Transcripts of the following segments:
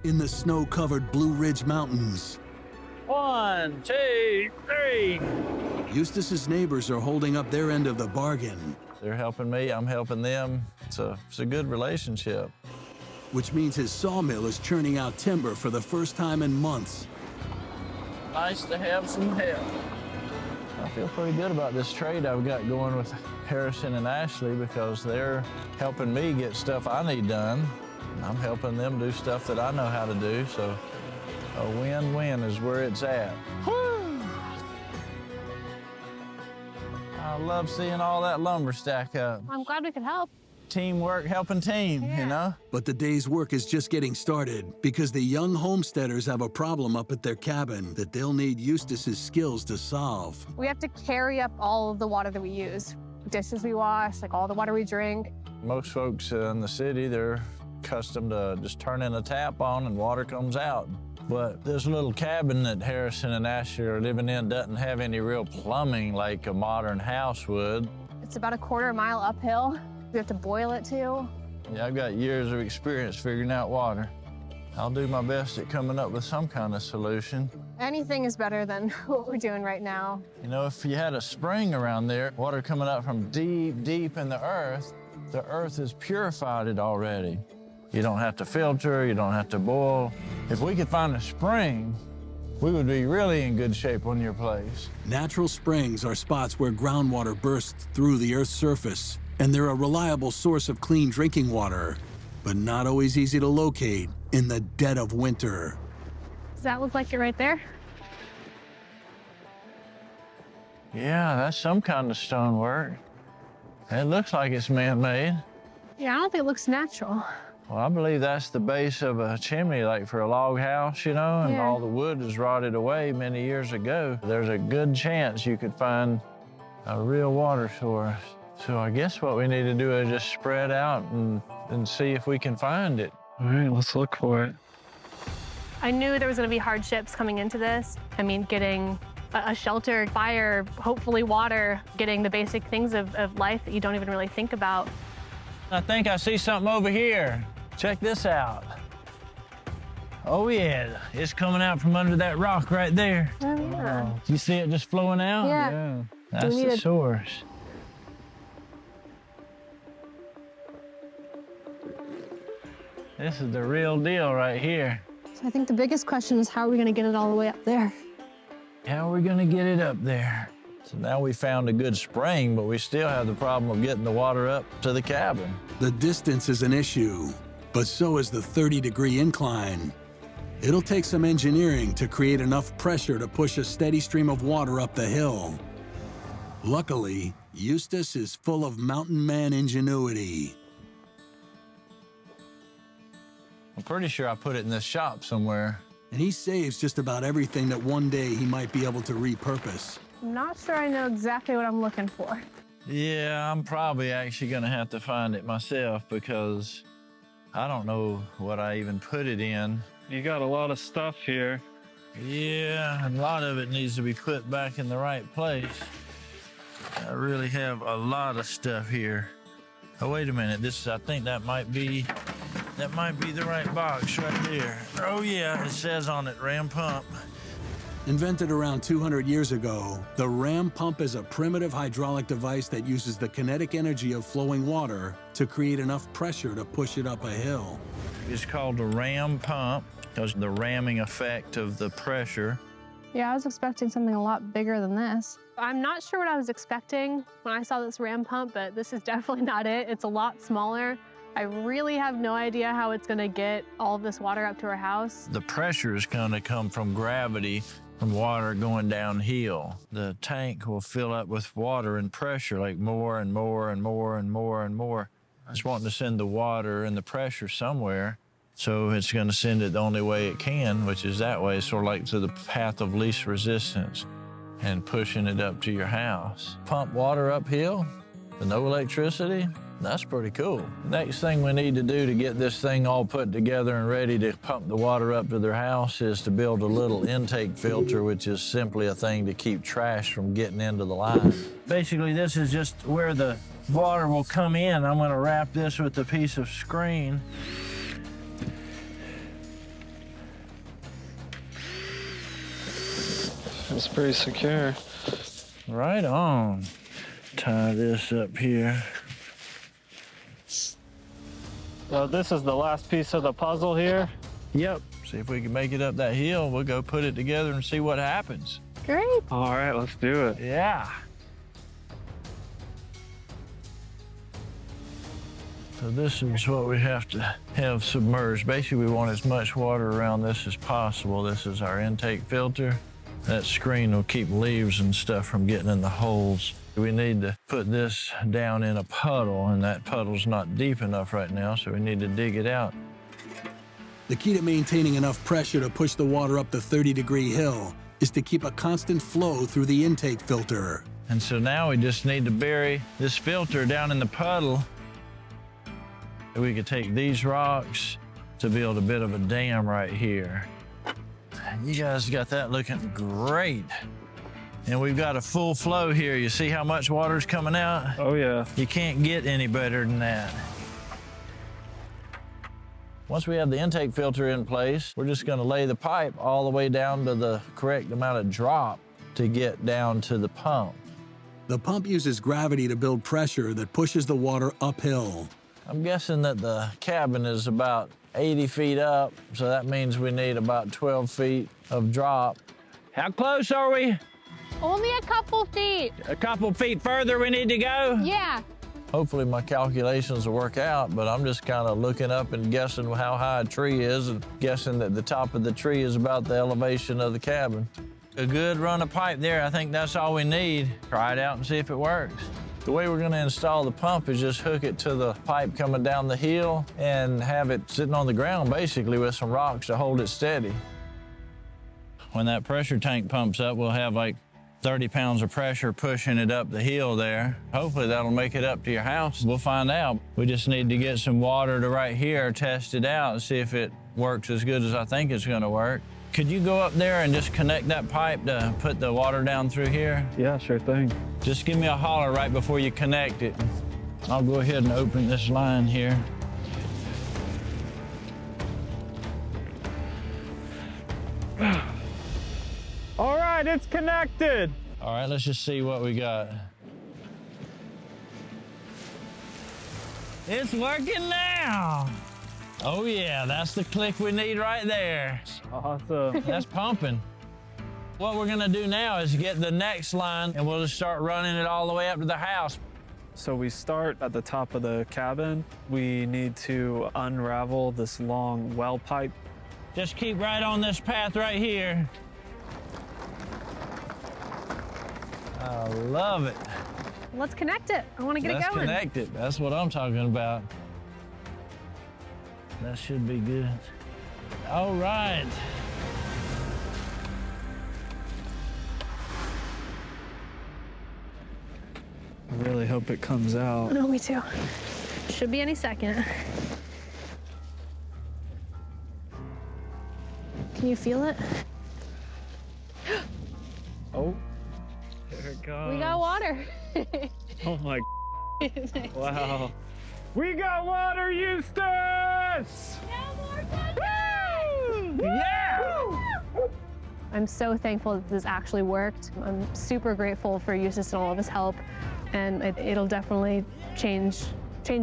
in the snow-covered Blue Ridge Mountains. 1, 2, 3. Eustace's neighbors are holding up their end of the bargain. They're helping me, I'm helping them. It's a good relationship. Which means his sawmill is churning out timber for the first time in months. Nice to have some help. I feel pretty good about this trade I've got going with Harrison and Ashley because they're helping me get stuff I need done. And I'm helping them do stuff that I know how to do, so a win-win is where it's at. Woo! I love seeing all that lumber stack up. I'm glad we could help. Teamwork helping team, you know? But the day's work is just getting started because the young homesteaders have a problem up at their cabin that they'll need Eustace's skills to solve. We have to carry up all of the water that we use. Dishes we wash, like all the water we drink. Most folks in the city, they're accustomed to just turning a tap on and water comes out. But this little cabin that Harrison and Ashley are living in doesn't have any real plumbing like a modern house would. It's about a quarter mile uphill. We have to boil it too. Yeah, I've got years of experience figuring out water. I'll do my best at coming up with some kind of solution. Anything is better than what we're doing right now. You know, if you had a spring around there, water coming up from deep, deep in the earth has purified it already. You don't have to filter, you don't have to boil. If we could find a spring, we would be really in good shape on your place. Natural springs are spots where groundwater bursts through the Earth's surface, and they're a reliable source of clean drinking water, but not always easy to locate in the dead of winter. Does that look like it right there? Yeah, that's some kind of stonework. It looks like it's man-made. Yeah, I don't think it looks natural. Well, I believe that's the base of a chimney, like for a log house, you know, and all the wood is rotted away many years ago. There's a good chance you could find a real water source. So I guess what we need to do is just spread out and see if we can find it. All right, let's look for it. I knew there was gonna be hardships coming into this. I mean, getting a shelter, fire, hopefully water, getting the basic things of life that you don't even really think about. I think I see something over here. Check this out. Oh yeah, it's coming out from under that rock right there. Oh, yeah. You see it just flowing out? Yeah. That's the source. This is the real deal right here. So I think the biggest question is how are we gonna get it all the way up there? How are we gonna get it up there? So now we found a good spring, but we still have the problem of getting the water up to the cabin. The distance is an issue, but so is the 30-degree incline. It'll take some engineering to create enough pressure to push a steady stream of water up the hill. Luckily, Eustace is full of mountain man ingenuity. I'm pretty sure I put it in this shop somewhere. And he saves just about everything that one day he might be able to repurpose. I'm not sure I know exactly what I'm looking for. Yeah, I'm probably actually gonna have to find it myself because I don't know what I even put it in. You got a lot of stuff here. Yeah, a lot of it needs to be put back in the right place. I really have a lot of stuff here. Oh, wait a minute, I think that might be the right box right there. Oh yeah, it says on it, ram pump. Invented around 200 years ago, the ram pump is a primitive hydraulic device that uses the kinetic energy of flowing water to create enough pressure to push it up a hill. It's called a ram pump because of the ramming effect of the pressure. Yeah, I was expecting something a lot bigger than this. I'm not sure what I was expecting when I saw this ram pump, but this is definitely not it. It's a lot smaller. I really have no idea how it's gonna get all of this water up to our house. The pressure is gonna come from gravity, from water going downhill. The tank will fill up with water and pressure, like more and more and more and more and more. It's wanting to send the water and the pressure somewhere, so it's gonna send it the only way it can, which is that way, sort of like to the path of least resistance and pushing it up to your house. Pump water uphill with no electricity. That's pretty cool. Next thing we need to do to get this thing all put together and ready to pump the water up to their house is to build a little intake filter, which is simply a thing to keep trash from getting into the line. Basically, this is just where the water will come in. I'm gonna wrap this with a piece of screen. It's pretty secure. Right on. Tie this up here. So this is the last piece of the puzzle here. Yep. See if we can make it up that hill. We'll go put it together and see what happens. Great. All right, let's do it. Yeah. So this is what we have to have submerged. Basically, we want as much water around this as possible. This is our intake filter. That screen will keep leaves and stuff from getting in the holes. We need to put this down in a puddle, and that puddle's not deep enough right now, so we need to dig it out. The key to maintaining enough pressure to push the water up the 30-degree hill is to keep a constant flow through the intake filter. And so now we just need to bury this filter down in the puddle. We could take these rocks to build a bit of a dam right here. You guys got that looking great. And we've got a full flow here. You see how much water's coming out? Oh, yeah. You can't get any better than that. Once we have the intake filter in place, we're just gonna lay the pipe all the way down to the correct amount of drop to get down to the pump. The pump uses gravity to build pressure that pushes the water uphill. I'm guessing that the cabin is about 80 feet up, so that means we need about 12 feet of drop. How close are we? Only a couple feet. A couple feet further we need to go? Yeah. Hopefully my calculations will work out, but I'm just kind of looking up and guessing how high a tree is and guessing that the top of the tree is about the elevation of the cabin. A good run of pipe there, I think that's all we need. Try it out and see if it works. The way we're gonna install the pump is just hook it to the pipe coming down the hill and have it sitting on the ground basically with some rocks to hold it steady. When that pressure tank pumps up, we'll have like 30 pounds of pressure pushing it up the hill there. Hopefully that'll make it up to your house. We'll find out. We just need to get some water to right here, test it out, and see if it works as good as I think it's gonna work. Could you go up there and just connect that pipe to put the water down through here? Yeah, sure thing. Just give me a holler right before you connect it. I'll go ahead and open this line here. All right, it's connected. All right, let's just see what we got. It's working now. Oh yeah, that's the click we need right there. Awesome. That's pumping. What we're gonna do now is get the next line and we'll just start running it all the way up to the house. So we start at the top of the cabin. We need to unravel this long well pipe. Just keep right on this path right here. I love it. Let's connect it. I want to get it Let's going. connect it. That's what I'm talking about. That should be good. All right. I really hope it comes out. No, me too. Should be any second. Can you feel it? Oh, there it goes. We got water. Oh my, wow. We got water, Eustace! Yeah! I'm so thankful that this actually worked. I'm super grateful for Eustace and all of his help, and it'll definitely change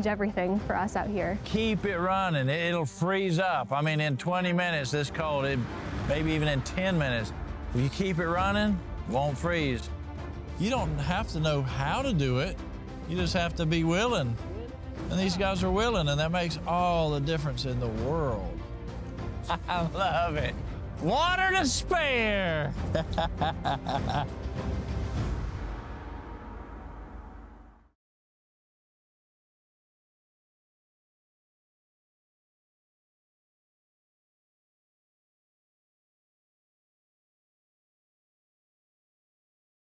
everything for us out here. Keep it running. It'll freeze up. I mean, in 20 minutes this cold, maybe even in 10 minutes. If you keep it running, it won't freeze. You don't have to know how to do it. You just have to be willing. And these guys are willing, and that makes all the difference in the world. I love it. Water to spare.